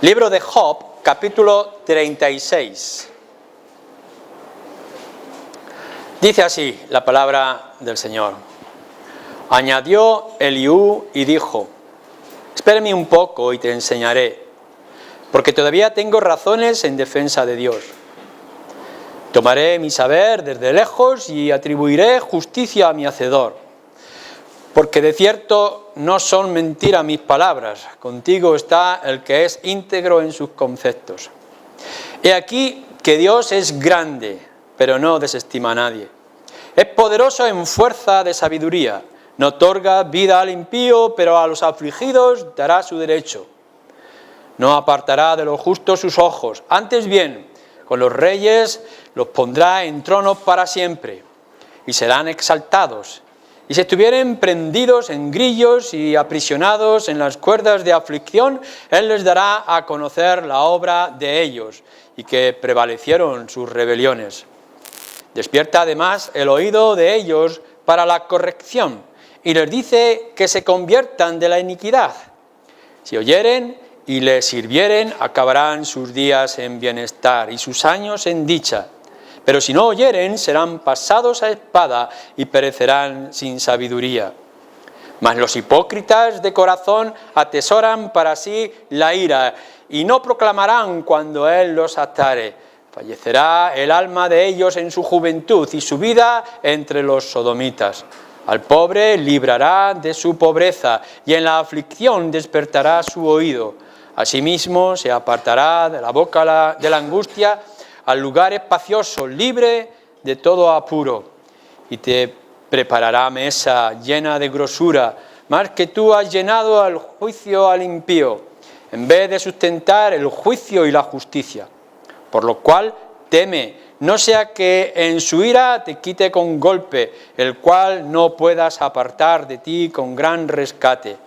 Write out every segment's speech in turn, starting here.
Libro de Job, capítulo 36. Dice así la palabra del Señor. Añadió Eliú y dijo: espérame un poco y te enseñaré, porque todavía tengo razones en defensa de Dios. Tomaré mi saber desde lejos y atribuiré justicia a mi Hacedor. Porque de cierto no son mentira mis palabras, contigo está el que es íntegro en sus conceptos. He aquí que Dios es grande, pero no desestima a nadie. Es poderoso en fuerza de sabiduría, no otorga vida al impío, pero a los afligidos dará su derecho. No apartará de los justos sus ojos, antes bien, con los reyes los pondrá en tronos para siempre, y serán exaltados. Y si estuvieren prendidos en grillos y aprisionados en las cuerdas de aflicción, Él les dará a conocer la obra de ellos, y que prevalecieron sus rebeliones. Despierta además el oído de ellos para la corrección, y les dice que se conviertan de la iniquidad. Si oyeren y le sirvieren, acabarán sus días en bienestar y sus años en dicha. Pero si no oyeren, serán pasados a espada y perecerán sin sabiduría. Mas los hipócritas de corazón atesoran para sí la ira y no proclamarán cuando Él los atare. Fallecerá el alma de ellos en su juventud y su vida entre los sodomitas. Al pobre librará de su pobreza y en la aflicción despertará su oído. Asimismo se apartará de la boca de la angustia al lugar espacioso, libre de todo apuro, y te preparará mesa llena de grosura, más que tú has llenado al juicio al impío, en vez de sustentar el juicio y la justicia. Por lo cual teme, no sea que en su ira te quite con golpe, el cual no puedas apartar de ti con gran rescate.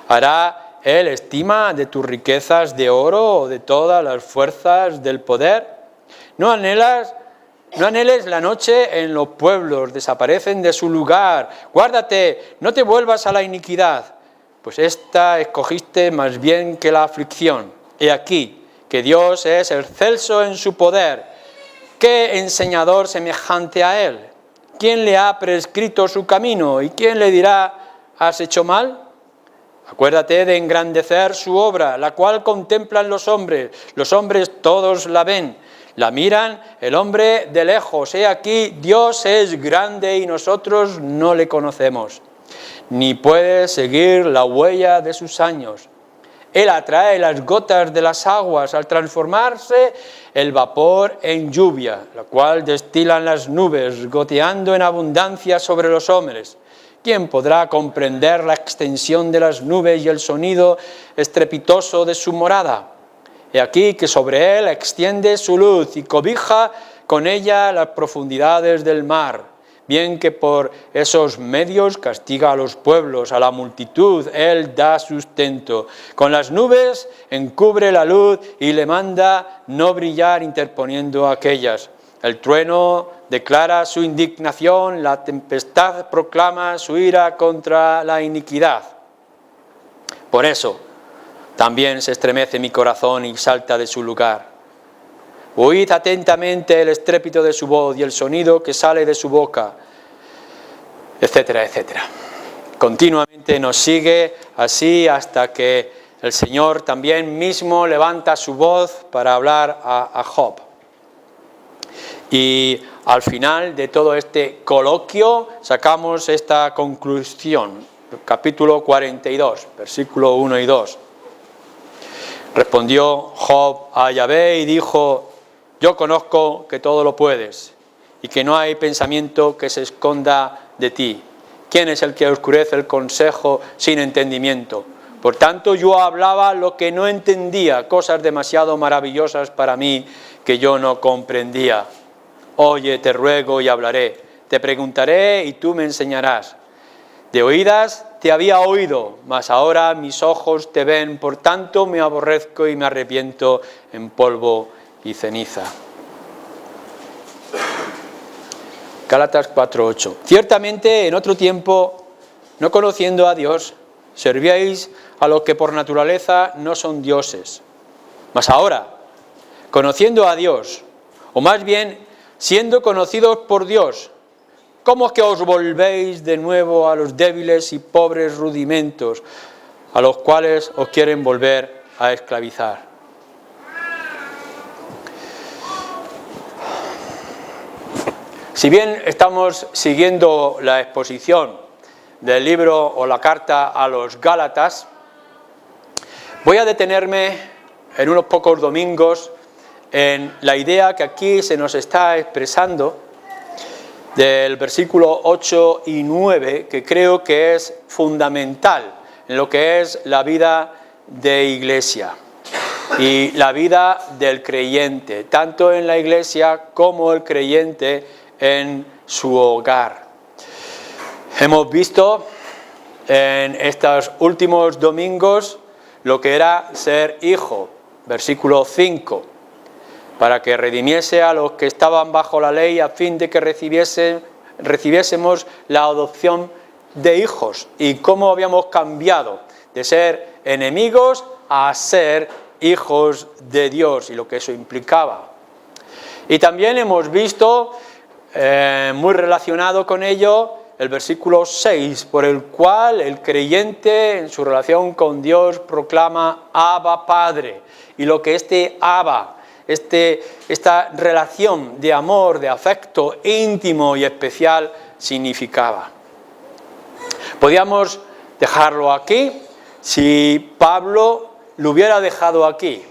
Hará Él estima de tus riquezas de oro o de todas las fuerzas del poder. No anheles la noche en los pueblos, desaparecen de su lugar. Guárdate, no te vuelvas a la iniquidad, pues esta escogiste más bien que la aflicción. He aquí que Dios es excelso en su poder. ¿Qué enseñador semejante a Él? ¿Quién le ha prescrito su camino? ¿Y quién le dirá, has hecho mal? Acuérdate de engrandecer su obra, la cual contemplan los hombres todos la ven, la miran el hombre de lejos. He aquí, Dios es grande y nosotros no le conocemos, ni puede seguir la huella de sus años. Él atrae las gotas de las aguas al transformarse el vapor en lluvia, la cual destilan las nubes, goteando en abundancia sobre los hombres. ¿Quién podrá comprender la extensión de las nubes y el sonido estrepitoso de su morada? He aquí que sobre él extiende su luz y cobija con ella las profundidades del mar. Bien que por esos medios castiga a los pueblos, a la multitud él da sustento. Con las nubes encubre la luz y le manda no brillar interponiendo aquellas. El trueno declara su indignación, la tempestad proclama su ira contra la iniquidad. Por eso también se estremece mi corazón y salta de su lugar. Oíd atentamente el estrépito de su voz y el sonido que sale de su boca, etcétera, etcétera. Continuamente nos sigue así hasta que el Señor también mismo levanta su voz para hablar a Job. Y al final de todo este coloquio sacamos esta conclusión, capítulo 42, versículo 1 y 2. Respondió Job a Yahvé y dijo: yo conozco que todo lo puedes y que no hay pensamiento que se esconda de ti. ¿Quién es el que oscurece el consejo sin entendimiento? Por tanto yo hablaba lo que no entendía, cosas demasiado maravillosas para mí que yo no comprendía. Oye, te ruego y hablaré, te preguntaré y tú me enseñarás. De oídas te había oído, mas ahora mis ojos te ven, por tanto me aborrezco y me arrepiento en polvo y ceniza. Gálatas 4:8. Ciertamente en otro tiempo, no conociendo a Dios, servíais a los que por naturaleza no son dioses. Mas ahora, conociendo a Dios, o más bien siendo conocidos por Dios, ¿cómo es que os volvéis de nuevo a los débiles y pobres rudimentos a los cuales os quieren volver a esclavizar? Si bien estamos siguiendo la exposición del libro o la carta a los Gálatas, voy a detenerme en unos pocos domingos en la idea que aquí se nos está expresando del versículo 8 y 9, que creo que es fundamental en lo que es la vida de iglesia y la vida del creyente, tanto en la iglesia como el creyente en su hogar. Hemos visto en estos últimos domingos lo que era ser hijo, versículo 5, para que redimiese a los que estaban bajo la ley a fin de que recibiésemos la adopción de hijos, y cómo habíamos cambiado de ser enemigos a ser hijos de Dios y lo que eso implicaba. Y también hemos visto, muy relacionado con ello, el versículo 6, por el cual el creyente en su relación con Dios proclama Abba Padre, y lo que este Abba, esta relación de amor, de afecto íntimo y especial significaba. Podíamos dejarlo aquí si Pablo lo hubiera dejado aquí,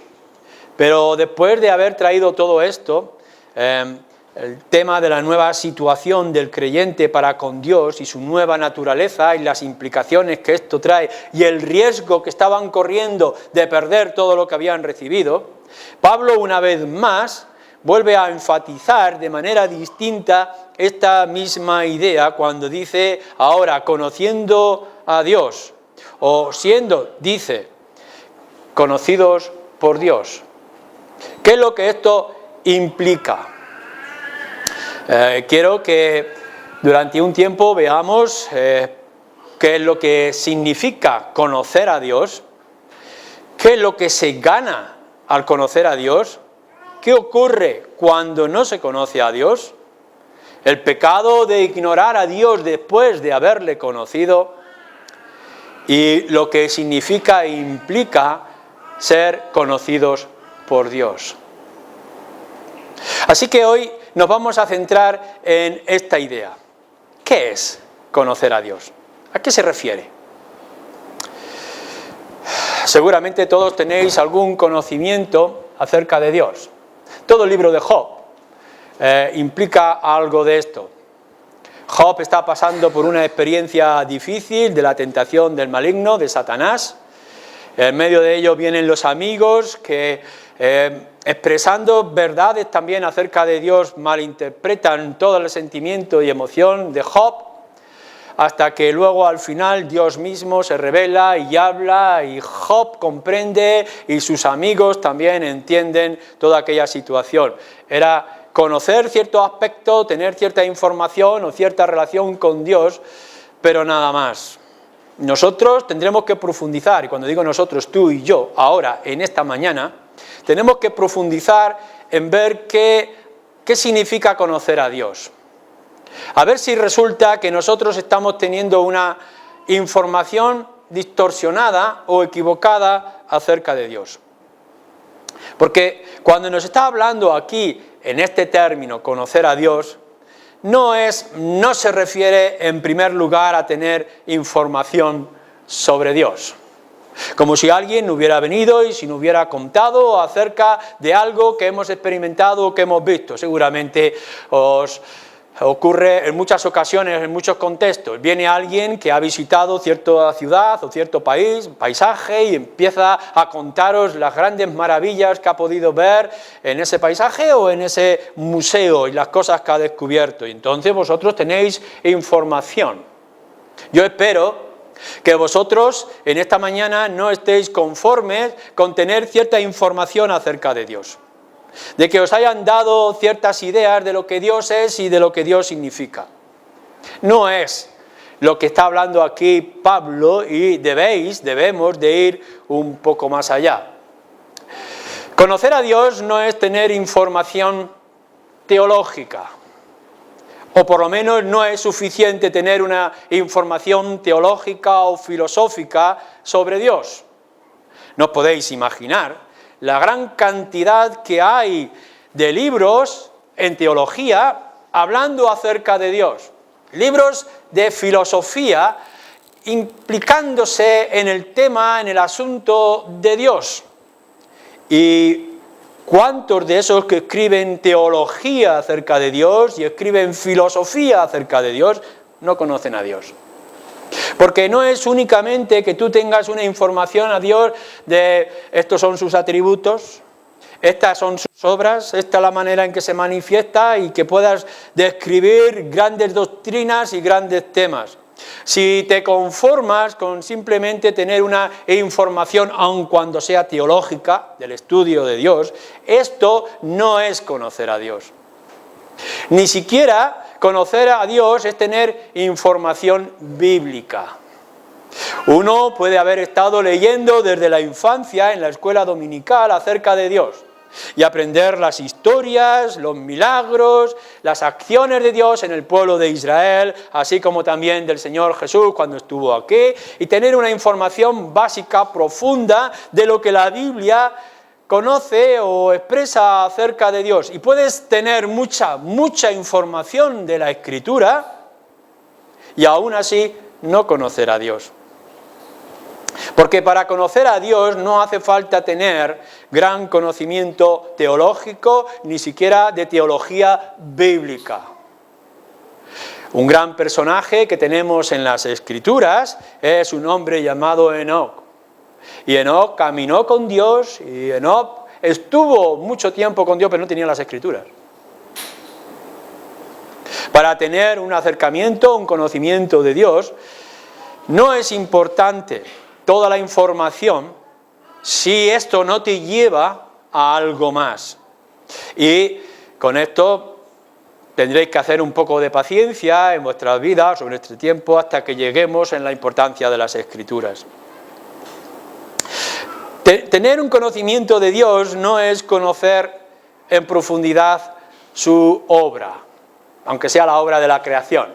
pero después de haber traído todo esto, el tema de la nueva situación del creyente para con Dios y su nueva naturaleza y las implicaciones que esto trae y el riesgo que estaban corriendo de perder todo lo que habían recibido, Pablo una vez más vuelve a enfatizar de manera distinta esta misma idea cuando dice ahora conociendo a Dios, o siendo, dice, conocidos por Dios. ¿Qué es lo que esto implica? Quiero que durante un tiempo veamos qué es lo que significa conocer a Dios, qué es lo que se gana al conocer a Dios, qué ocurre cuando no se conoce a Dios, el pecado de ignorar a Dios después de haberle conocido y lo que significa e implica ser conocidos por Dios. Así que hoy nos vamos a centrar en esta idea. ¿Qué es conocer a Dios? ¿A qué se refiere? Seguramente todos tenéis algún conocimiento acerca de Dios. Todo el libro de Job implica algo de esto. Job está pasando por una experiencia difícil de la tentación del maligno, de Satanás. En medio de ello vienen los amigos que, expresando verdades también acerca de Dios, malinterpretan todo el sentimiento y emoción de Job, hasta que luego al final Dios mismo se revela y habla y Job comprende y sus amigos también entienden toda aquella situación. Era conocer cierto aspecto, tener cierta información o cierta relación con Dios, pero nada más. Nosotros tendremos que profundizar, y cuando digo nosotros, tú y yo, ahora, en esta mañana, tenemos que profundizar en ver qué significa conocer a Dios. A ver si resulta que nosotros estamos teniendo una información distorsionada o equivocada acerca de Dios. Porque cuando nos está hablando aquí, en este término, conocer a Dios, no se refiere en primer lugar a tener información sobre Dios. Como si alguien hubiera venido y si nos hubiera contado acerca de algo que hemos experimentado o que hemos visto. Seguramente os ocurre en muchas ocasiones, en muchos contextos. Viene alguien que ha visitado cierta ciudad o cierto país, paisaje, y empieza a contaros las grandes maravillas que ha podido ver en ese paisaje o en ese museo y las cosas que ha descubierto. Y entonces vosotros tenéis información. Yo espero que vosotros en esta mañana no estéis conformes con tener cierta información acerca de Dios, de que os hayan dado ciertas ideas de lo que Dios es y de lo que Dios significa. No es lo que está hablando aquí Pablo y debemos de ir un poco más allá. Conocer a Dios no es tener información teológica, o por lo menos no es suficiente tener una información teológica o filosófica sobre Dios. No podéis imaginar la gran cantidad que hay de libros en teología hablando acerca de Dios. Libros de filosofía implicándose en el tema, en el asunto de Dios. Y ¿cuántos de esos que escriben teología acerca de Dios y escriben filosofía acerca de Dios no conocen a Dios? Porque no es únicamente que tú tengas una información a Dios de estos son sus atributos, estas son sus obras, esta es la manera en que se manifiesta y que puedas describir grandes doctrinas y grandes temas. Si te conformas con simplemente tener una información, aun cuando sea teológica, del estudio de Dios, esto no es conocer a Dios. Ni siquiera conocer a Dios es tener información bíblica. Uno puede haber estado leyendo desde la infancia en la escuela dominical acerca de Dios y aprender las historias, los milagros, las acciones de Dios en el pueblo de Israel, así como también del Señor Jesús cuando estuvo aquí, y tener una información básica, profunda, de lo que la Biblia conoce o expresa acerca de Dios. Y puedes tener mucha información de la Escritura y aún así no conocer a Dios. Porque para conocer a Dios no hace falta tener gran conocimiento teológico, ni siquiera de teología bíblica. Un gran personaje que tenemos en las Escrituras es un hombre llamado Enoc. Y Enoc caminó con Dios y Enoc estuvo mucho tiempo con Dios, pero no tenía las Escrituras. Para tener un acercamiento, un conocimiento de Dios, no es importante toda la información si esto no te lleva a algo más. Y con esto tendréis que hacer un poco de paciencia en vuestras vidas o en este tiempo hasta que lleguemos en la importancia de las Escrituras. Tener un conocimiento de Dios no es conocer en profundidad su obra, aunque sea la obra de la creación.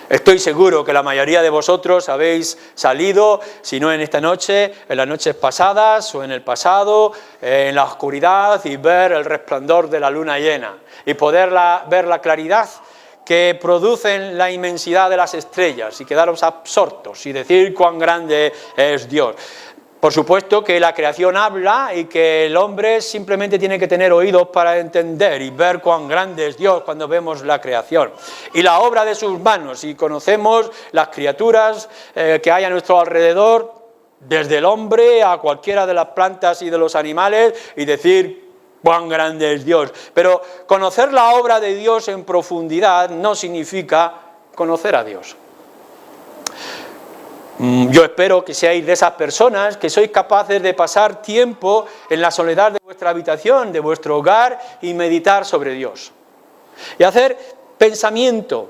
Estoy seguro que la mayoría de vosotros habéis salido, si no en esta noche, en las noches pasadas o en el pasado, en la oscuridad y ver el resplandor de la luna llena y poder ver la claridad que producen la inmensidad de las estrellas y quedaros absortos y decir cuán grande es Dios. Por supuesto que la creación habla y que el hombre simplemente tiene que tener oídos para entender y ver cuán grande es Dios cuando vemos la creación. Y la obra de sus manos, y conocemos las criaturas que hay a nuestro alrededor, desde el hombre a cualquiera de las plantas y de los animales, y decir cuán grande es Dios. Pero conocer la obra de Dios en profundidad no significa conocer a Dios. Yo espero que seáis de esas personas que sois capaces de pasar tiempo en la soledad de vuestra habitación, de vuestro hogar y meditar sobre Dios. Y hacer pensamiento,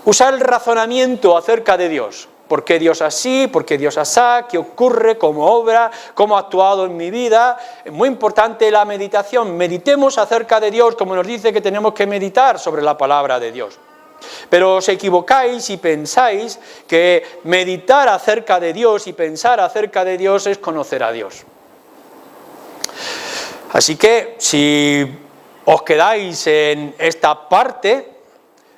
usar el razonamiento acerca de Dios. ¿Por qué Dios así? ¿Por qué Dios asá? ¿Qué ocurre? ¿Cómo obra? ¿Cómo ha actuado en mi vida? Es muy importante la meditación. Meditemos acerca de Dios como nos dice que tenemos que meditar sobre la palabra de Dios. Pero os equivocáis y pensáis que meditar acerca de Dios y pensar acerca de Dios es conocer a Dios. Así que si os quedáis en esta parte,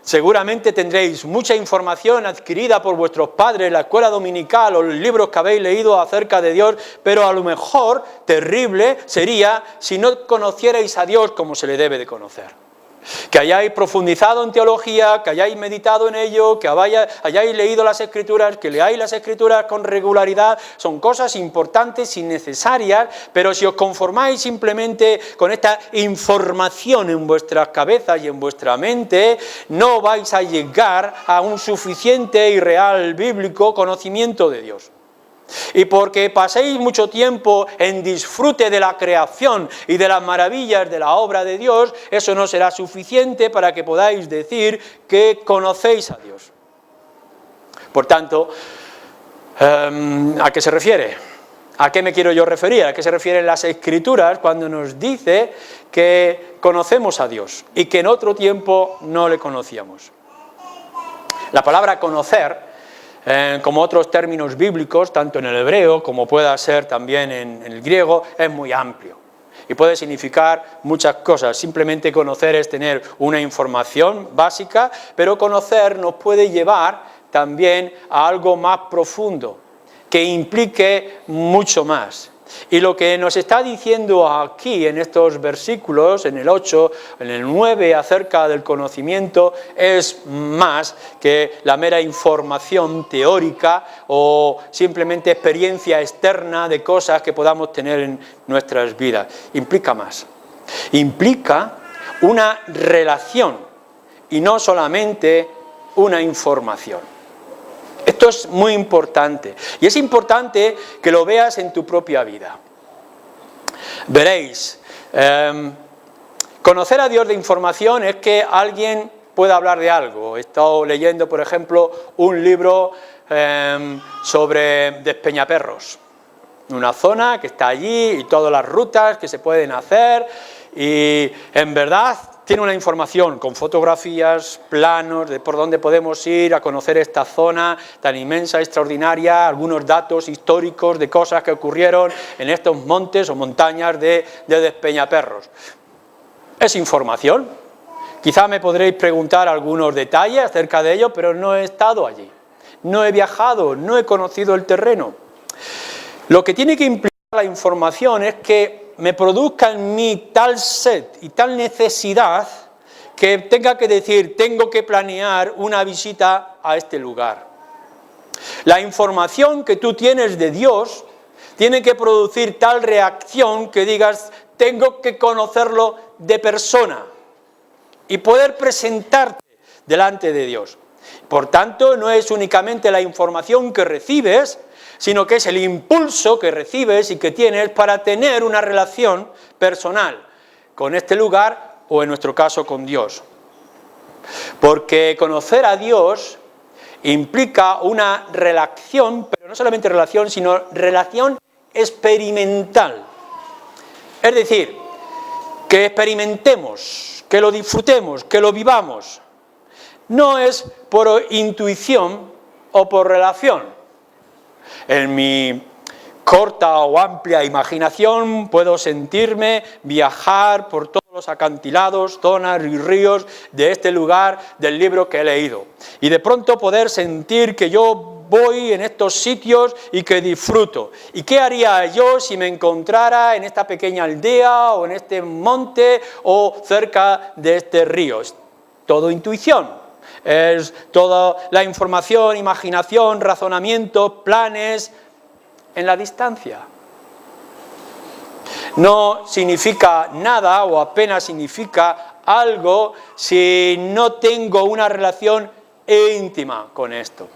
seguramente tendréis mucha información adquirida por vuestros padres, la escuela dominical o los libros que habéis leído acerca de Dios, pero a lo mejor terrible sería si no conocierais a Dios como se le debe de conocer. Que hayáis profundizado en teología, que hayáis meditado en ello, que hayáis leído las Escrituras, que leáis las Escrituras con regularidad, son cosas importantes y necesarias, pero si os conformáis simplemente con esta información en vuestras cabezas y en vuestra mente, no vais a llegar a un suficiente y real bíblico conocimiento de Dios. Y porque paséis mucho tiempo en disfrute de la creación y de las maravillas de la obra de Dios, eso no será suficiente para que podáis decir que conocéis a Dios. Por tanto, ¿a qué se refiere? ¿A qué me quiero yo referir? ¿A qué se refieren las Escrituras cuando nos dice que conocemos a Dios y que en otro tiempo no le conocíamos? La palabra conocer, como otros términos bíblicos, tanto en el hebreo como pueda ser también en el griego, es muy amplio y puede significar muchas cosas. Simplemente conocer es tener una información básica, pero conocer nos puede llevar también a algo más profundo, que implique mucho más. Y lo que nos está diciendo aquí en estos versículos, en el 8, en el 9, acerca del conocimiento, es más que la mera información teórica o simplemente experiencia externa de cosas que podamos tener en nuestras vidas. Implica más. Implica una relación y no solamente una información. Esto es muy importante, y es importante que lo veas en tu propia vida. Veréis, conocer a Dios de información es que alguien pueda hablar de algo. He estado leyendo, por ejemplo, un libro sobre Despeñaperros, una zona que está allí y todas las rutas que se pueden hacer, y en verdad tiene una información con fotografías, planos de por dónde podemos ir a conocer esta zona tan inmensa, extraordinaria, algunos datos históricos de cosas que ocurrieron en estos montes o montañas de Despeñaperros. Es información. Quizá me podréis preguntar algunos detalles acerca de ello, pero no he estado allí, no he viajado, no he conocido el terreno. Lo que tiene que implicar la información es que me produzca en mí tal sed y tal necesidad que tenga que decir, tengo que planear una visita a este lugar. La información que tú tienes de Dios tiene que producir tal reacción que digas, tengo que conocerlo de persona y poder presentarte delante de Dios. Por tanto, no es únicamente la información que recibes, sino que es el impulso que recibes y que tienes para tener una relación personal con este lugar o, en nuestro caso, con Dios. Porque conocer a Dios implica una relación, pero no solamente relación, sino relación experimental. Es decir, que experimentemos, que lo disfrutemos, que lo vivamos. No es por intuición o por relación. En mi corta o amplia imaginación puedo sentirme viajar por todos los acantilados, zonas y ríos de este lugar del libro que he leído. Y de pronto poder sentir que yo voy en estos sitios y que disfruto. ¿Y qué haría yo si me encontrara en esta pequeña aldea o en este monte o cerca de este río? Es todo intuición. Es toda la información, imaginación, razonamiento, planes en la distancia. No significa nada o apenas significa algo si no tengo una relación íntima con esto.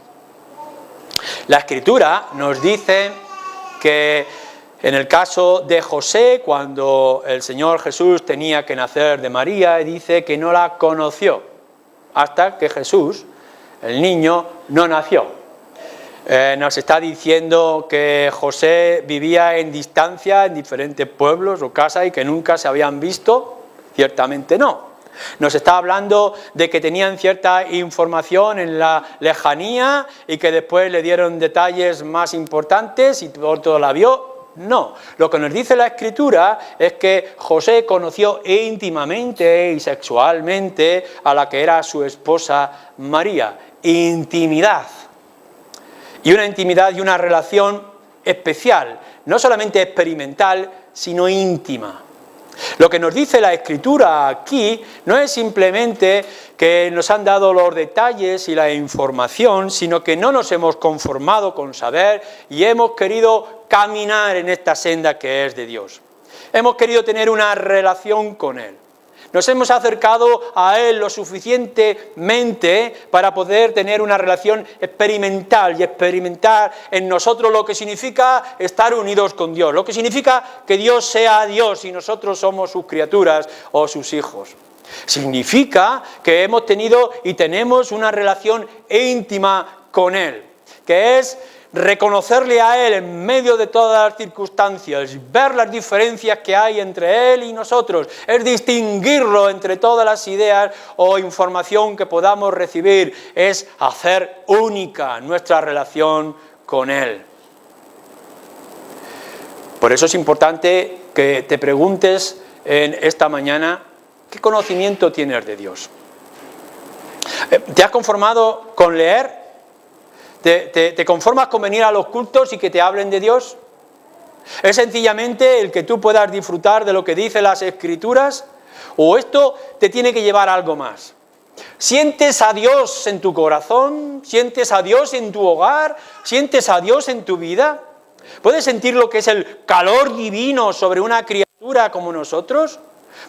La Escritura nos dice que en el caso de José, cuando el Señor Jesús tenía que nacer de María, dice que no la conoció hasta que Jesús, el niño, no nació. Nos está diciendo que José vivía en distancia en diferentes pueblos o casas y que nunca se habían visto. Ciertamente no. Nos está hablando de que tenían cierta información en la lejanía y que después le dieron detalles más importantes y todo la vio. No, lo que nos dice la Escritura es que José conoció íntimamente y sexualmente a la que era su esposa María. Intimidad. Y una intimidad y una relación especial, no solamente experimental, sino íntima. Lo que nos dice la Escritura aquí no es simplemente que nos han dado los detalles y la información, sino que no nos hemos conformado con saber y hemos querido caminar en esta senda que es de Dios. Hemos querido tener una relación con Él. Nos hemos acercado a Él lo suficientemente para poder tener una relación experimental y experimentar en nosotros lo que significa estar unidos con Dios, lo que significa que Dios sea Dios y nosotros somos sus criaturas o sus hijos. Significa que hemos tenido y tenemos una relación íntima con Él, que es reconocerle a Él en medio de todas las circunstancias, ver las diferencias que hay entre Él y nosotros, es distinguirlo entre todas las ideas o información que podamos recibir, es hacer única nuestra relación con Él. Por eso es importante que te preguntes en esta mañana, ¿qué conocimiento tienes de Dios? ¿Te has conformado con leer? ¿Te conformas con venir a los cultos y que te hablen de Dios? ¿Es sencillamente el que tú puedas disfrutar de lo que dicen las Escrituras? ¿O esto te tiene que llevar a algo más? ¿Sientes a Dios en tu corazón? ¿Sientes a Dios en tu hogar? ¿Sientes a Dios en tu vida? ¿Puedes sentir lo que es el calor divino sobre una criatura como nosotros?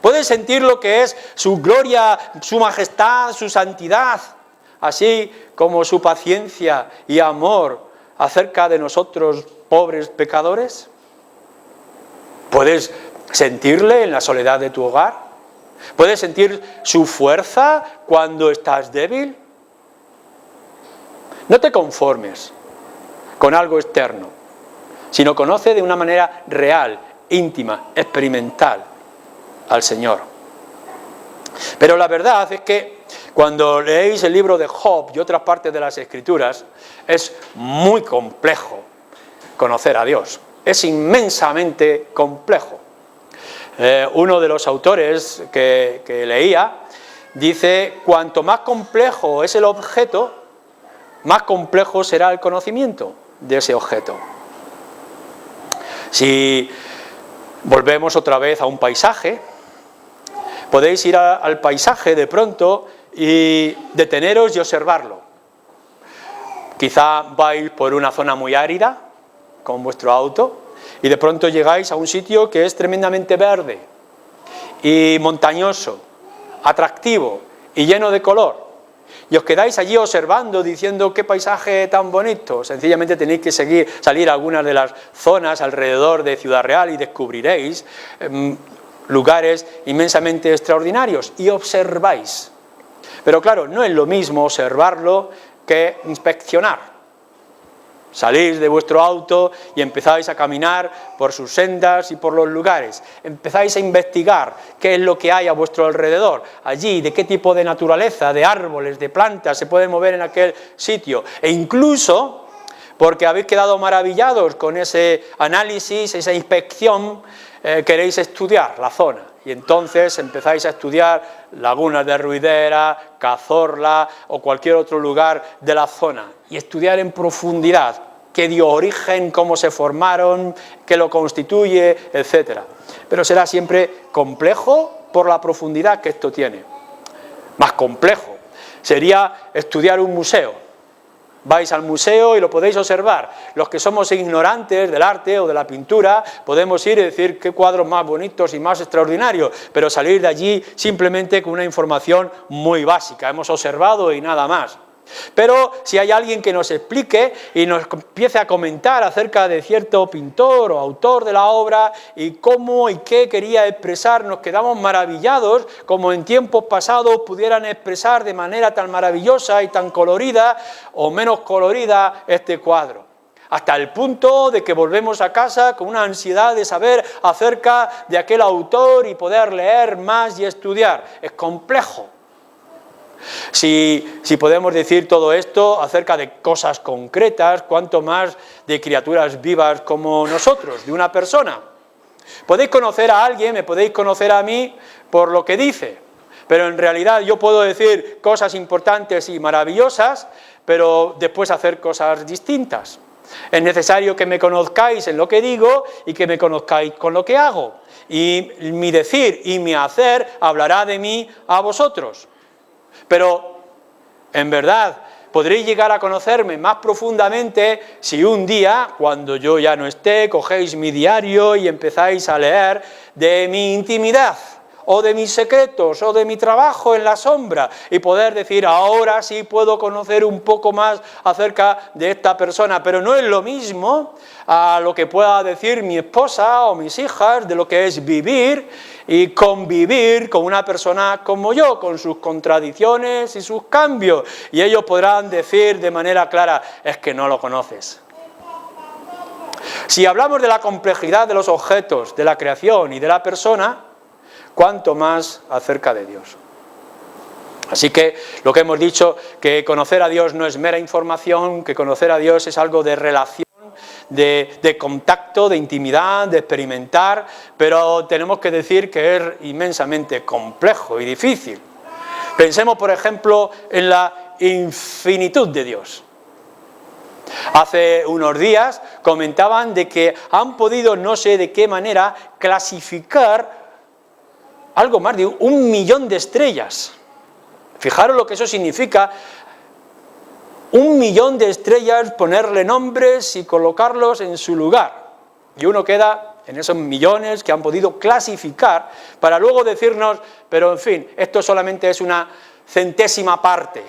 ¿Puedes sentir lo que es su gloria, su majestad, su santidad? Así como su paciencia y amor acerca de nosotros, pobres pecadores. ¿Puedes sentirle en la soledad de tu hogar? ¿Puedes sentir su fuerza cuando estás débil? No te conformes con algo externo, sino conoce de una manera real, íntima, experimental al Señor. Pero la verdad es que cuando leéis el libro de Job y otras partes de las Escrituras, es muy complejo conocer a Dios. Es inmensamente complejo. Uno de los autores que leía dice, cuanto más complejo es el objeto, más complejo será el conocimiento de ese objeto. Si volvemos otra vez a un paisaje, podéis ir al paisaje de pronto y deteneros y observarlo. Quizá vais por una zona muy árida con vuestro auto y de pronto llegáis a un sitio que es tremendamente verde y montañoso, atractivo y lleno de color. Y os quedáis allí observando, diciendo qué paisaje tan bonito. Sencillamente tenéis que salir a algunas de las zonas alrededor de Ciudad Real y descubriréis lugares inmensamente extraordinarios y observáis. Pero claro, no es lo mismo observarlo que inspeccionar. Salís de vuestro auto y empezáis a caminar por sus sendas y por los lugares. Empezáis a investigar qué es lo que hay a vuestro alrededor. Allí, de qué tipo de naturaleza, de árboles, de plantas se pueden mover en aquel sitio. E incluso, porque habéis quedado maravillados con ese análisis, esa inspección, queréis estudiar la zona. Y entonces empezáis a estudiar lagunas de Ruidera, Cazorla o cualquier otro lugar de la zona. Y estudiar en profundidad qué dio origen, cómo se formaron, qué lo constituye, etc. Pero será siempre complejo por la profundidad que esto tiene. Más complejo sería estudiar un museo. Vais al museo y lo podéis observar. Los que somos ignorantes del arte o de la pintura podemos ir y decir qué cuadros más bonitos y más extraordinarios, pero salir de allí simplemente con una información muy básica. Hemos observado y nada más. Pero si hay alguien que nos explique y nos empiece a comentar acerca de cierto pintor o autor de la obra y cómo y qué quería expresar, nos quedamos maravillados como en tiempos pasados pudieran expresar de manera tan maravillosa y tan colorida o menos colorida este cuadro. Hasta el punto de que volvemos a casa con una ansiedad de saber acerca de aquel autor y poder leer más y estudiar. Es complejo. Si podemos decir todo esto acerca de cosas concretas, cuanto más de criaturas vivas como nosotros, de una persona. Podéis conocer a alguien, me podéis conocer a mí por lo que dice, pero en realidad yo puedo decir cosas importantes y maravillosas, pero después hacer cosas distintas. Es necesario que me conozcáis en lo que digo y que me conozcáis con lo que hago. Y mi decir y mi hacer hablará de mí a vosotros. Pero, en verdad, podréis llegar a conocerme más profundamente si un día, cuando yo ya no esté, cogéis mi diario y empezáis a leer de mi intimidad o de mis secretos, o de mi trabajo en la sombra, y poder decir, ahora sí puedo conocer un poco más acerca de esta persona, pero no es lo mismo a lo que pueda decir mi esposa o mis hijas de lo que es vivir y convivir con una persona como yo, con sus contradicciones y sus cambios, y ellos podrán decir de manera clara, es que no lo conoces. Si hablamos de la complejidad de los objetos, de la creación y de la persona, cuánto más acerca de Dios. Así que lo que hemos dicho, que conocer a Dios no es mera información, que conocer a Dios es algo de relación, de contacto, de intimidad, de experimentar, pero tenemos que decir que es inmensamente complejo y difícil. Pensemos, por ejemplo, en la infinitud de Dios. Hace unos días comentaban de que han podido, no sé de qué manera, clasificar algo más de 1 millón de estrellas. Fijaros lo que eso significa, 1 millón de estrellas, ponerle nombres y colocarlos en su lugar. Y uno queda en esos millones que han podido clasificar para luego decirnos, pero en fin, esto solamente es una centésima parte.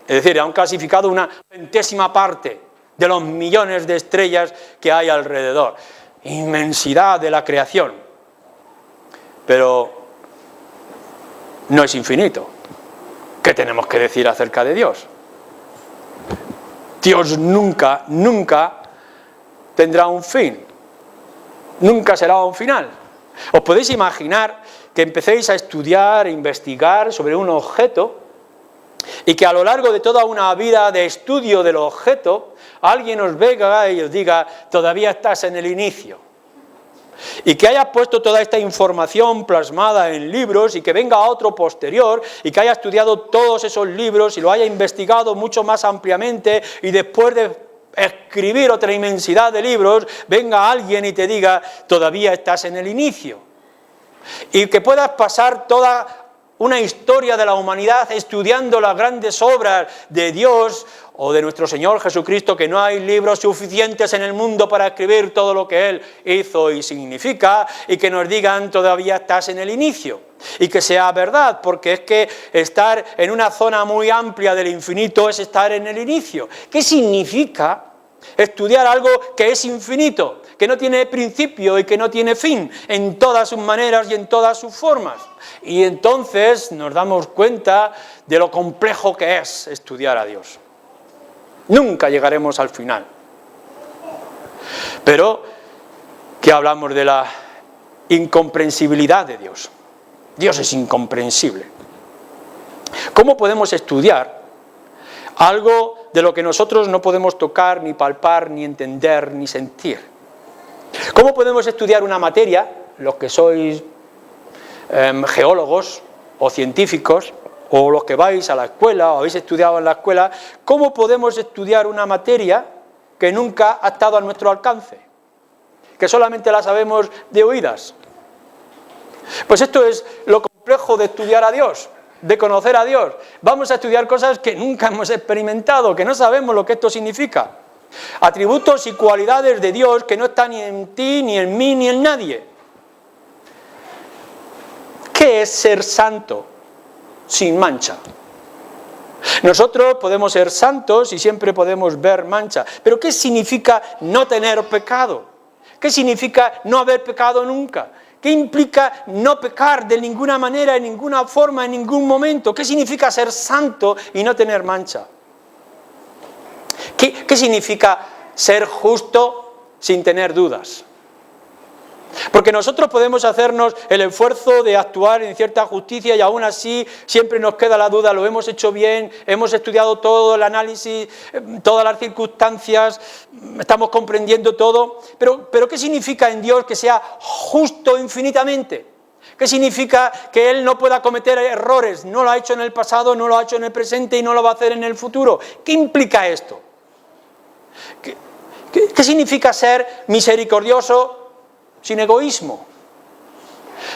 Es decir, han clasificado una centésima parte de los millones de estrellas que hay alrededor. Inmensidad de la creación. Pero no es infinito. ¿Qué tenemos que decir acerca de Dios? Dios nunca, nunca tendrá un fin. Nunca será un final. ¿Os podéis imaginar que empecéis a estudiar, a investigar sobre un objeto y que a lo largo de toda una vida de estudio del objeto, alguien os venga y os diga, todavía estás en el inicio? Y que hayas puesto toda esta información plasmada en libros y que venga otro posterior y que haya estudiado todos esos libros y lo haya investigado mucho más ampliamente y después de escribir otra inmensidad de libros, venga alguien y te diga, todavía estás en el inicio. Y que puedas pasar toda una historia de la humanidad estudiando las grandes obras de Dios o de nuestro Señor Jesucristo, que no hay libros suficientes en el mundo para escribir todo lo que Él hizo y significa, y que nos digan todavía estás en el inicio. Y que sea verdad, porque es que estar en una zona muy amplia del infinito es estar en el inicio. ¿Qué significa estudiar algo que es infinito, que no tiene principio y que no tiene fin, en todas sus maneras y en todas sus formas? Y entonces nos damos cuenta de lo complejo que es estudiar a Dios. Nunca llegaremos al final. Pero, ¿qué hablamos de la incomprensibilidad de Dios? Dios es incomprensible. ¿Cómo podemos estudiar algo de lo que nosotros no podemos tocar, ni palpar, ni entender, ni sentir? ¿Cómo podemos estudiar una materia, los que sois geólogos o científicos, o los que vais a la escuela o habéis estudiado en la escuela, cómo podemos estudiar una materia que nunca ha estado a nuestro alcance, que solamente la sabemos de oídas? Pues esto es lo complejo de estudiar a Dios, de conocer a Dios. Vamos a estudiar cosas que nunca hemos experimentado, que no sabemos lo que esto significa. Atributos y cualidades de Dios que no están ni en ti, ni en mí, ni en nadie. ¿Qué es ser santo sin mancha? Nosotros podemos ser santos y siempre podemos ver mancha, pero ¿qué significa no tener pecado? ¿Qué significa no haber pecado nunca? ¿Qué implica no pecar de ninguna manera, en ninguna forma, en ningún momento? ¿Qué significa ser santo y no tener mancha? ¿Qué significa ser justo sin tener dudas? Porque nosotros podemos hacernos el esfuerzo de actuar en cierta justicia y aún así siempre nos queda la duda, lo hemos hecho bien, hemos estudiado todo el análisis, todas las circunstancias, estamos comprendiendo todo, pero ¿qué significa en Dios que sea justo infinitamente? ¿Qué significa que Él no pueda cometer errores? No lo ha hecho en el pasado, no lo ha hecho en el presente y no lo va a hacer en el futuro. ¿Qué implica esto? ¿Qué significa ser misericordioso sin egoísmo?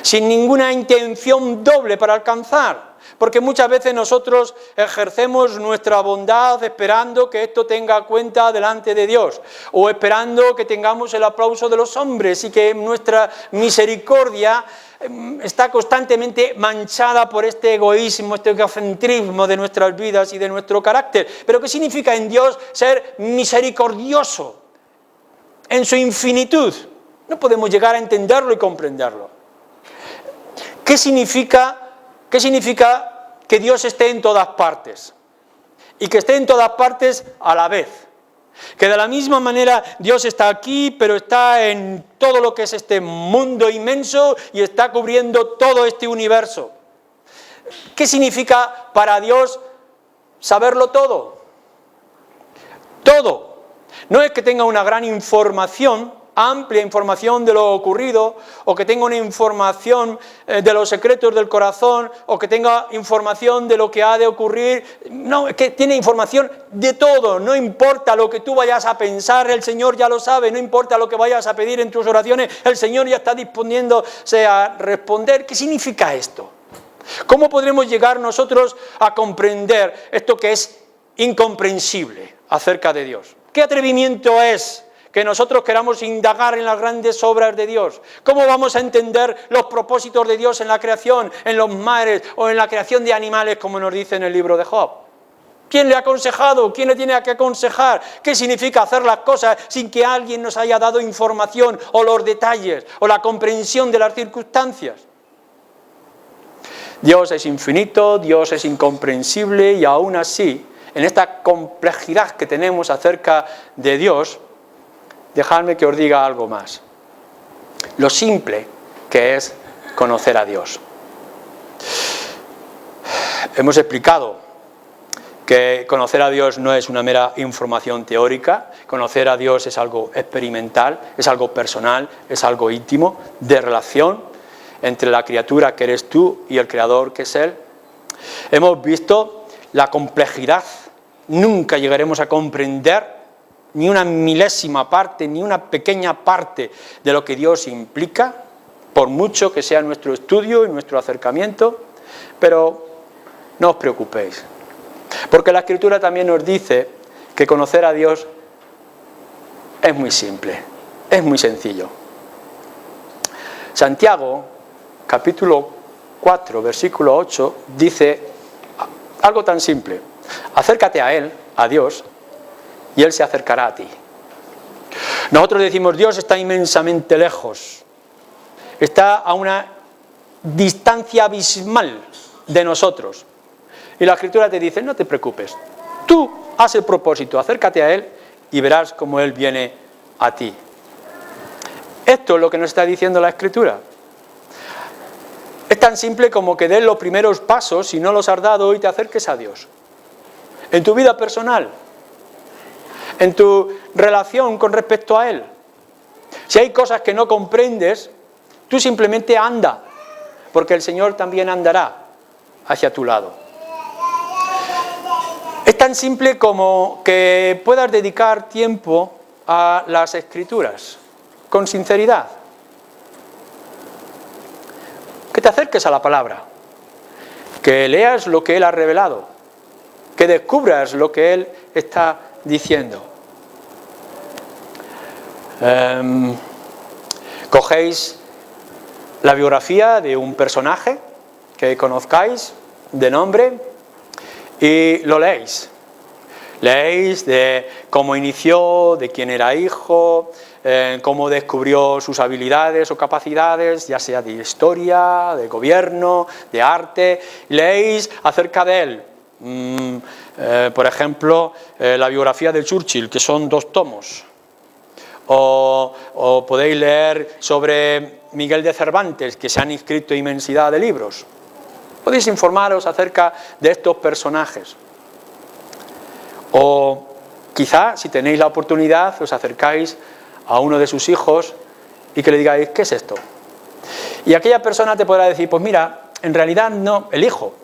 Sin ninguna intención doble para alcanzar. Porque muchas veces nosotros ejercemos nuestra bondad esperando que esto tenga cuenta delante de Dios, o esperando que tengamos el aplauso de los hombres y que nuestra misericordia está constantemente manchada por este egoísmo, este egocentrismo de nuestras vidas y de nuestro carácter. Pero ¿qué significa en Dios ser misericordioso en su infinitud? No podemos llegar a entenderlo y comprenderlo. ¿Qué significa que Dios esté en todas partes? Y que esté en todas partes a la vez. Que de la misma manera Dios está aquí, pero está en todo lo que es este mundo inmenso y está cubriendo todo este universo. ¿Qué significa para Dios saberlo todo? Todo. No es que tenga una gran información, amplia información de lo ocurrido, o que tenga una información de los secretos del corazón, o que tenga información de lo que ha de ocurrir. No, es que tiene información de todo. No importa lo que tú vayas a pensar, el Señor ya lo sabe. No importa lo que vayas a pedir en tus oraciones, el Señor ya está disponiéndose a responder. ¿Qué significa esto? ¿Cómo podremos llegar nosotros a comprender esto que es incomprensible acerca de Dios? ¿Qué atrevimiento es que nosotros queramos indagar en las grandes obras de Dios? ¿Cómo vamos a entender los propósitos de Dios en la creación, en los mares o en la creación de animales, como nos dice en el libro de Job? ¿Quién le ha aconsejado? ¿Quién le tiene que aconsejar? ¿Qué significa hacer las cosas sin que alguien nos haya dado información o los detalles o la comprensión de las circunstancias? Dios es infinito, Dios es incomprensible, y aún así, en esta complejidad que tenemos acerca de Dios, dejadme que os diga algo más. Lo simple que es conocer a Dios. Hemos explicado que conocer a Dios no es una mera información teórica. Conocer a Dios es algo experimental, es algo personal, es algo íntimo, de relación entre la criatura que eres tú y el Creador que es Él. Hemos visto la complejidad. Nunca llegaremos a comprender ni una milésima parte, ni una pequeña parte de lo que Dios implica, por mucho que sea nuestro estudio y nuestro acercamiento, pero no os preocupéis, porque la Escritura también nos dice que conocer a Dios es muy simple, es muy sencillo. Santiago, capítulo 4, versículo 8, dice algo tan simple: acércate a Él, a Dios, y Él se acercará a ti. Nosotros decimos, Dios está inmensamente lejos, está a una distancia abismal de nosotros. Y la Escritura te dice, no te preocupes, tú haz el propósito, acércate a Él y verás cómo Él viene a ti. Esto es lo que nos está diciendo la Escritura. Es tan simple como que des los primeros pasos, si no los has dado, y te acerques a Dios. En tu vida personal, en tu relación con respecto a Él. Si hay cosas que no comprendes, tú simplemente anda, porque el Señor también andará hacia tu lado. Es tan simple como que puedas dedicar tiempo a las Escrituras, con sinceridad. Que te acerques a la palabra, que leas lo que Él ha revelado, que descubras lo que Él está diciendo. Cogéis la biografía de un personaje que conozcáis de nombre y lo leéis. Leéis de cómo inició, de quién era hijo, cómo descubrió sus habilidades o capacidades, ya sea de historia, de gobierno, de arte. Leéis acerca de él. Por ejemplo, la biografía de Churchill, que son 2 tomos. O podéis leer sobre Miguel de Cervantes, que se han inscrito inmensidad de libros. Podéis informaros acerca de estos personajes. O quizá, si tenéis la oportunidad, os acercáis a uno de sus hijos y que le digáis, ¿qué es esto? Y aquella persona te podrá decir, pues mira, en realidad no, el hijo,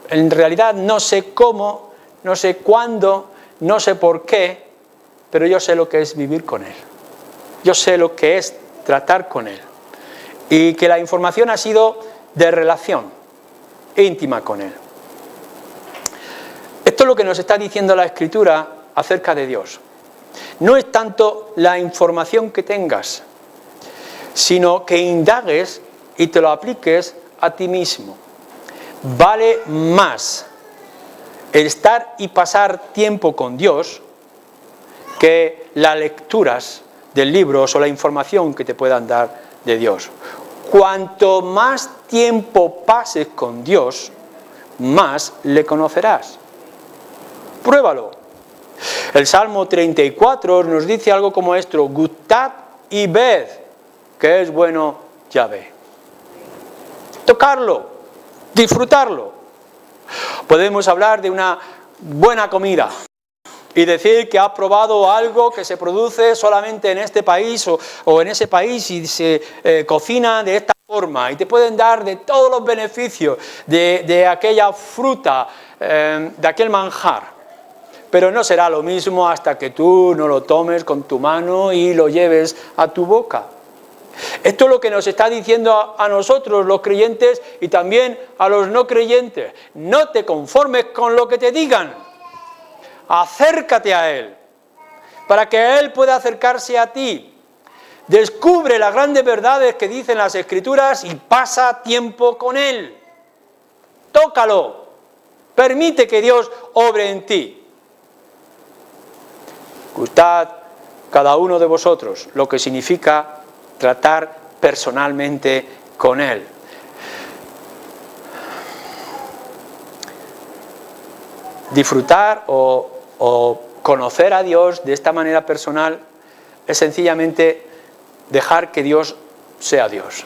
en realidad no sé cómo, no sé cuándo, no sé por qué, pero yo sé lo que es vivir con él. Yo sé lo que es tratar con él. Y que la información ha sido de relación íntima con él. Esto es lo que nos está diciendo la Escritura acerca de Dios. No es tanto la información que tengas, sino que indagues y te lo apliques a ti mismo. Vale más el estar y pasar tiempo con Dios que las lecturas del libro o la información que te puedan dar de Dios. Cuanto más tiempo pases con Dios, más le conocerás. Pruébalo. El Salmo 34 nos dice algo como esto: gustad y ved que es bueno Yahvé. Tocarlo, disfrutarlo. Podemos hablar de una buena comida y decir que has probado algo que se produce solamente en este país o en ese país y se cocina de esta forma, y te pueden dar de todos los beneficios de aquella fruta, de aquel manjar. Pero no será lo mismo hasta que tú no lo tomes con tu mano y lo lleves a tu boca. Esto es lo que nos está diciendo a nosotros, los creyentes, y también a los no creyentes. No te conformes con lo que te digan. Acércate a Él, para que Él pueda acercarse a ti. Descubre las grandes verdades que dicen las Escrituras y pasa tiempo con Él. Tócalo. Permite que Dios obre en ti. Gustad cada uno de vosotros, lo que significa tratar personalmente con Él. Disfrutar o conocer a Dios de esta manera personal es sencillamente dejar que Dios sea Dios.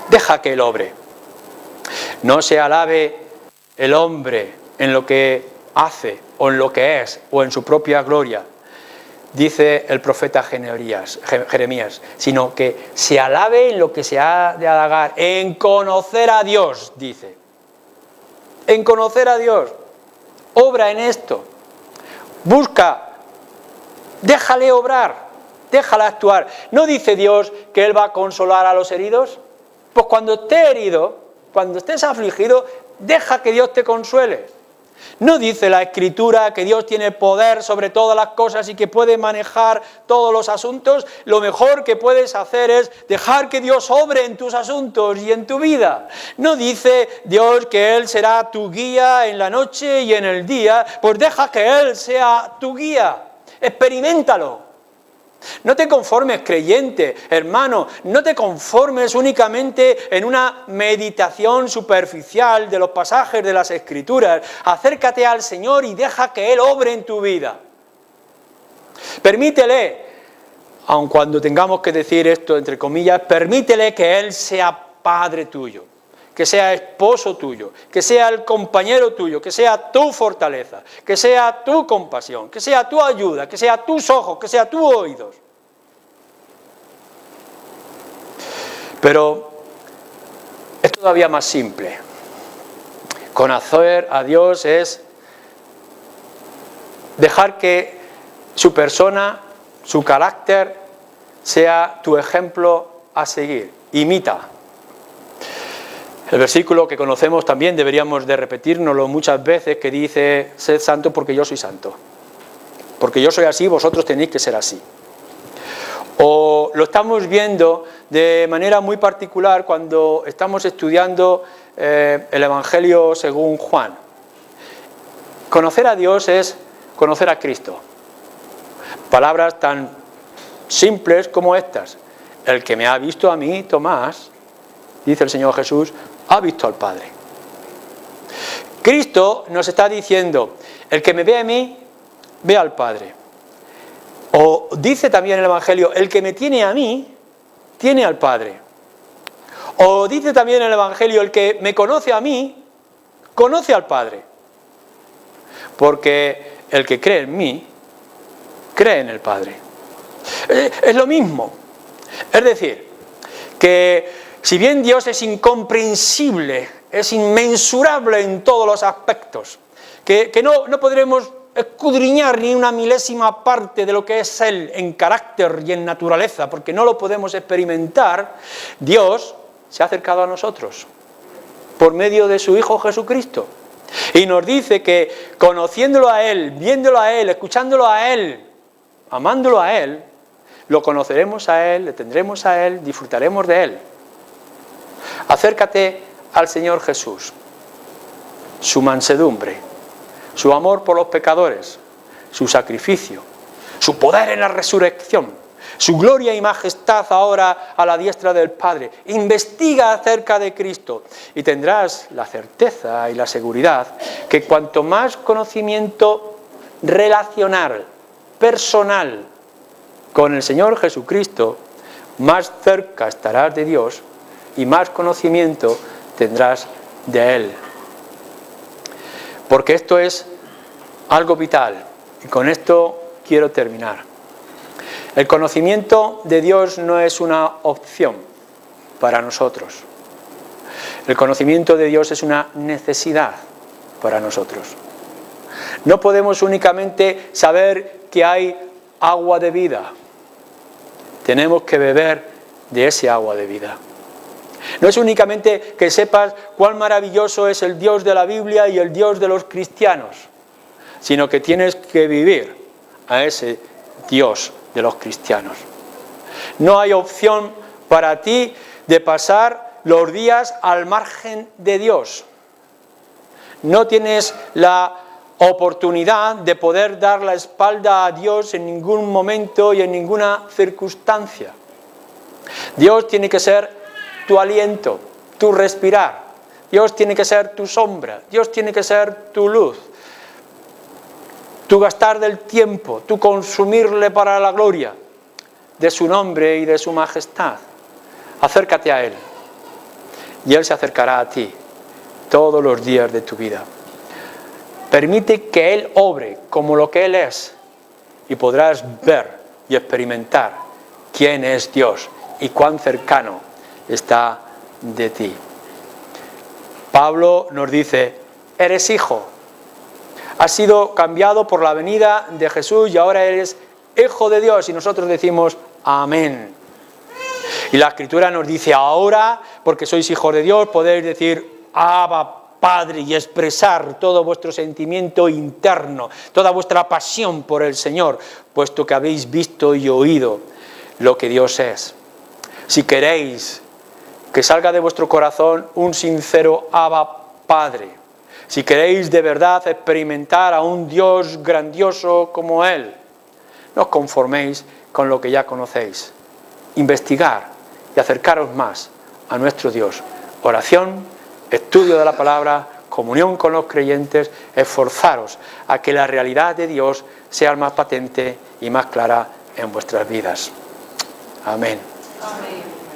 Deja que Él obre. No se alabe el hombre en lo que hace o en lo que es o en su propia gloria, dice el profeta Jeremías, sino que se alabe en lo que se ha de halagar, en conocer a Dios, dice. En conocer a Dios. Obra en esto. Busca. Déjale obrar. Déjale actuar. ¿No dice Dios que Él va a consolar a los heridos? Pues cuando estés herido, cuando estés afligido, deja que Dios te consuele. ¿No dice la Escritura que Dios tiene poder sobre todas las cosas y que puede manejar todos los asuntos? Lo mejor que puedes hacer es dejar que Dios obre en tus asuntos y en tu vida. ¿No dice Dios que Él será tu guía en la noche y en el día? Pues deja que Él sea tu guía. Experiméntalo. No te conformes, creyente, hermano, no te conformes únicamente en una meditación superficial de los pasajes de las Escrituras. Acércate al Señor y deja que Él obre en tu vida. Permítele, aun cuando tengamos que decir esto entre comillas, permítele que Él sea Padre tuyo, que sea esposo tuyo, que sea el compañero tuyo, que sea tu fortaleza, que sea tu compasión, que sea tu ayuda, que sea tus ojos, que sea tus oídos. Pero es todavía más simple. Conocer a Dios es dejar que su persona, su carácter, sea tu ejemplo a seguir. Imita. El versículo que conocemos también deberíamos de repetírnoslo muchas veces, que dice: sed santos porque yo soy santo. Porque yo soy así, vosotros tenéis que ser así. O lo estamos viendo de manera muy particular cuando estamos estudiando el Evangelio según Juan. Conocer a Dios es conocer a Cristo. Palabras tan simples como estas. El que me ha visto a mí, Tomás, dice el Señor Jesús, ha visto al Padre. Cristo nos está diciendo: el que me ve a mí, ve al Padre. O dice también el Evangelio: el que me tiene a mí, tiene al Padre. O dice también el Evangelio: el que me conoce a mí, conoce al Padre. Porque el que cree en mí, cree en el Padre. Es lo mismo. Es decir, que si bien Dios es incomprensible, es inmensurable en todos los aspectos, que no podremos escudriñar ni una milésima parte de lo que es Él en carácter y en naturaleza, porque no lo podemos experimentar, Dios se ha acercado a nosotros por medio de su Hijo Jesucristo. Y nos dice que conociéndolo a Él, viéndolo a Él, escuchándolo a Él, amándolo a Él, lo conoceremos a Él, le tendremos a Él, disfrutaremos de Él. Acércate al Señor Jesús, su mansedumbre, su amor por los pecadores, su sacrificio, su poder en la resurrección, su gloria y majestad ahora a la diestra del Padre. Investiga acerca de Cristo y tendrás la certeza y la seguridad que cuanto más conocimiento relacional, personal con el Señor Jesucristo, más cerca estarás de Dios y más conocimiento tendrás de Él. Porque esto es algo vital y con esto quiero terminar. El conocimiento de Dios no es una opción para nosotros. El conocimiento de Dios es una necesidad para nosotros. No podemos únicamente saber que hay agua de vida. Tenemos que beber de ese agua de vida. No es únicamente que sepas cuán maravilloso es el Dios de la Biblia y el Dios de los cristianos, sino que tienes que vivir a ese Dios de los cristianos. No hay opción para ti de pasar los días al margen de Dios. No tienes la oportunidad de poder dar la espalda a Dios en ningún momento y en ninguna circunstancia. Dios tiene que ser tu aliento, tu respirar. Dios tiene que ser tu sombra. Dios tiene que ser tu luz. Tu gastar del tiempo, tu consumirle para la gloria de su nombre y de su majestad. Acércate a Él y Él se acercará a ti todos los días de tu vida. Permite que Él obre como lo que Él es y podrás ver y experimentar quién es Dios y cuán cercano está de ti. Pablo nos dice, eres hijo, has sido cambiado por la venida de Jesús y ahora eres hijo de Dios y nosotros decimos amén. Y la Escritura nos dice ahora, porque sois hijos de Dios, podéis decir Abba Padre y expresar todo vuestro sentimiento interno, toda vuestra pasión por el Señor, puesto que habéis visto y oído lo que Dios es. Si queréis que salga de vuestro corazón un sincero Abba Padre, si queréis de verdad experimentar a un Dios grandioso como Él, no os conforméis con lo que ya conocéis. Investigar y acercaros más a nuestro Dios. Oración, estudio de la palabra, comunión con los creyentes, esforzaros a que la realidad de Dios sea más patente y más clara en vuestras vidas. Amén. Amén.